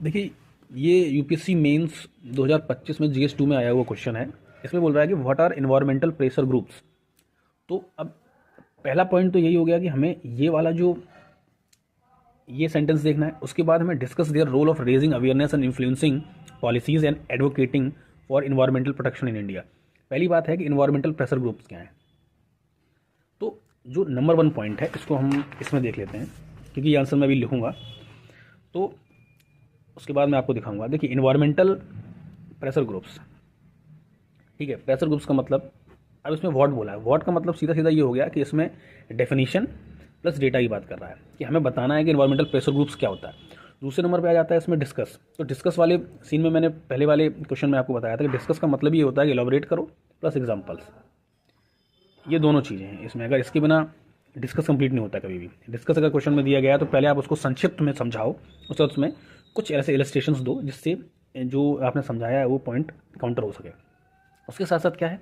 देखिए, ये UPSC mains 2025 में जीएस 2 में आया हुआ क्वेश्चन है। इसमें बोल रहा है कि what are environmental pressure groups. तो अब पहला पॉइंट तो यही हो गया कि हमें ये वाला जो ये सेंटेंस देखना है। उसके बाद हमें discuss their role of raising awareness and influencing policies and advocating for environmental protection in India. पहली बात है कि इन्वायरमेंटल प्रेशर ग्रुप्स क्या हैं। तो जो नंबर 1 पॉइंट है इसको हम इसमें देख लेते हैं, क्योंकि ये आंसर मैं भी लिखूंगा तो उसके बाद मैं आपको दिखाऊंगा। देखिए, इन्वायरमेंटल प्रेशर ग्रुप्स, ठीक है। प्रेशर ग्रुप्स का मतलब, अब इसमें व्हाट बोला है। व्हाट का मतलब सीधा सीधा ये हो गया कि इसमें डेफिनेशन प्लस डेटा की बात कर रहा है कि हमें बताना है कि इन्वायरमेंटल प्रेशर ग्रुप्स क्या होता है। दूसरे नंबर पे आ जाता है इसमें डिस्कस। तो डिस्कस वाले सीन में मैंने पहले वाले क्वेश्चन में आपको बताया था कि डिस्कस का मतलब ये होता है कि एलॉबरेट करो प्लस एग्जाम्पल्स। ये दोनों चीज़ें हैं इसमें। अगर इसके बिना डिस्कस कंप्लीट नहीं होता कभी भी। डिस्कस अगर क्वेश्चन में दिया गया है तो पहले आप उसको संक्षिप्त में समझाओ, उसके बाद उसमें कुछ ऐसे इलस्ट्रेशंस दो जिससे जो आपने समझाया है वो पॉइंट काउंटर हो सके। उसके साथ साथ क्या है,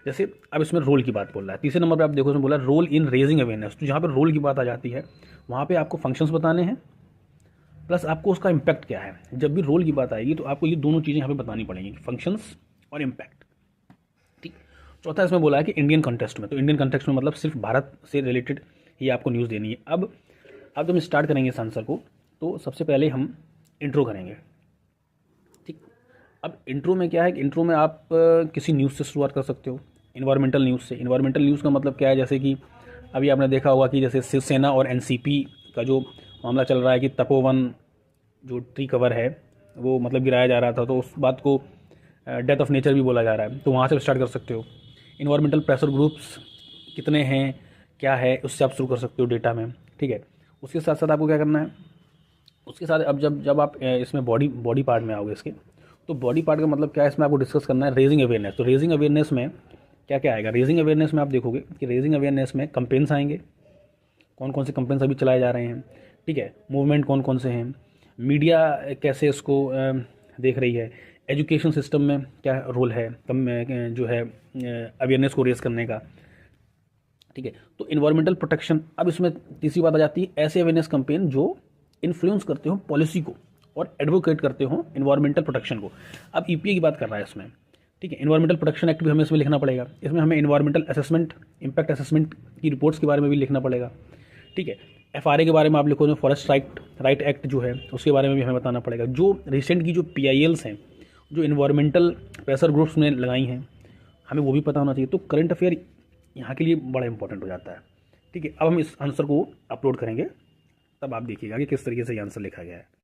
जैसे अब इसमें रोल की बात बोल रहा है। तीसरे नंबर पे आप देखो इसमें बोला रोल इन रेजिंग अवेयरनेस। तो जहाँ पर रोल की बात आ जाती है वहाँ पे आपको फंक्शंस बताने हैं प्लस आपको उसका इम्पैक्ट क्या है। जब भी रोल की बात आएगी तो आपको ये दोनों चीज़ें यहाँ पे बतानी पड़ेंगी, फंक्शंस और इम्पैक्ट, ठीक। चौथा इसमें बोला है कि इंडियन कॉन्टेक्स्ट में। तो इंडियन कॉन्टेक्स्ट में मतलब सिर्फ भारत से रिलेटेड ही आपको न्यूज़ देनी है। अब जब हम स्टार्ट करेंगे इस आंसर को तो सबसे पहले हम इंट्रो करेंगे, ठीक। अब इंट्रो में क्या है कि इंट्रो में आप किसी न्यूज़ से शुरुआत कर सकते हो, इन्वायरमेंटल न्यूज़ से। इन्वायरमेंटल न्यूज़ का मतलब क्या है, जैसे कि अभी आपने देखा होगा कि जैसे शिवसेना और एनसीपी का जो मामला चल रहा है कि तपोवन जो ट्री कवर है वो मतलब गिराया जा रहा था, तो उस बात को डेथ ऑफ नेचर भी बोला जा रहा है। तो वहाँ से स्टार्ट कर सकते हो। इन्वायरमेंटल प्रेशर ग्रुप्स कितने हैं, क्या है, उससे आप शुरू कर सकते हो डेटा में, ठीक है। उसके साथ साथ आपको क्या करना है, उसके साथ अब जब जब आप इसमें बॉडी पार्ट में आओगे इसके, तो बॉडी पार्ट का मतलब क्या है, इसमें आपको डिस्कस करना है रेजिंग अवेयरनेस। तो रेजिंग अवेयरनेस में क्या क्या आएगा। रेजिंग अवेयरनेस में आप देखोगे कि रेजिंग अवेयरनेस में कंपेन्स आएंगे, कौन कौन से कंपेन्स अभी चलाए जा रहे हैं, ठीक है। मूवमेंट कौन कौन से हैं, मीडिया कैसे इसको देख रही है, एजुकेशन सिस्टम में क्या रोल है कम जो है अवेयरनेस को रेज करने का, ठीक है। तो इन्वायरमेंटल प्रोटेक्शन, अब इसमें तीसरी बात आ जाती है ऐसे अवेयरनेस कैंपेन जो इन्फ्लुएंस करते हो पॉलिसी को और एडवोकेट करते हो इन्वायरमेंटल प्रोटेक्शन को। अब ईपीए की बात कर रहा है इसमें, ठीक है। इन्वायरमेंटल प्रोटेक्शन एक्ट भी हमें इसमें लिखना पड़ेगा। इसमें हमें इन्वायरमेंटल असेसमेंट, इम्पैक्ट असेसमेंट की रिपोर्ट्स के बारे में भी लिखना पड़ेगा, ठीक है। एफआरए के बारे में आप लिखो, जो फॉरेस्ट राइट एक्ट जो है उसके बारे में भी हमें बताना पड़ेगा। जो रिसेंट की जो पीआईएल्स हैं जो इन्वायरमेंटल प्रेशर ग्रुप्स ने लगाई हैं हमें वो भी पता होना चाहिए। तो करंट अफेयर यहाँ के लिए बड़ा इंपॉर्टेंट हो जाता है, ठीक है। अब हम इस आंसर को अपलोड करेंगे, तब आप देखिएगा कि किस तरीके से ये आंसर लिखा गया है।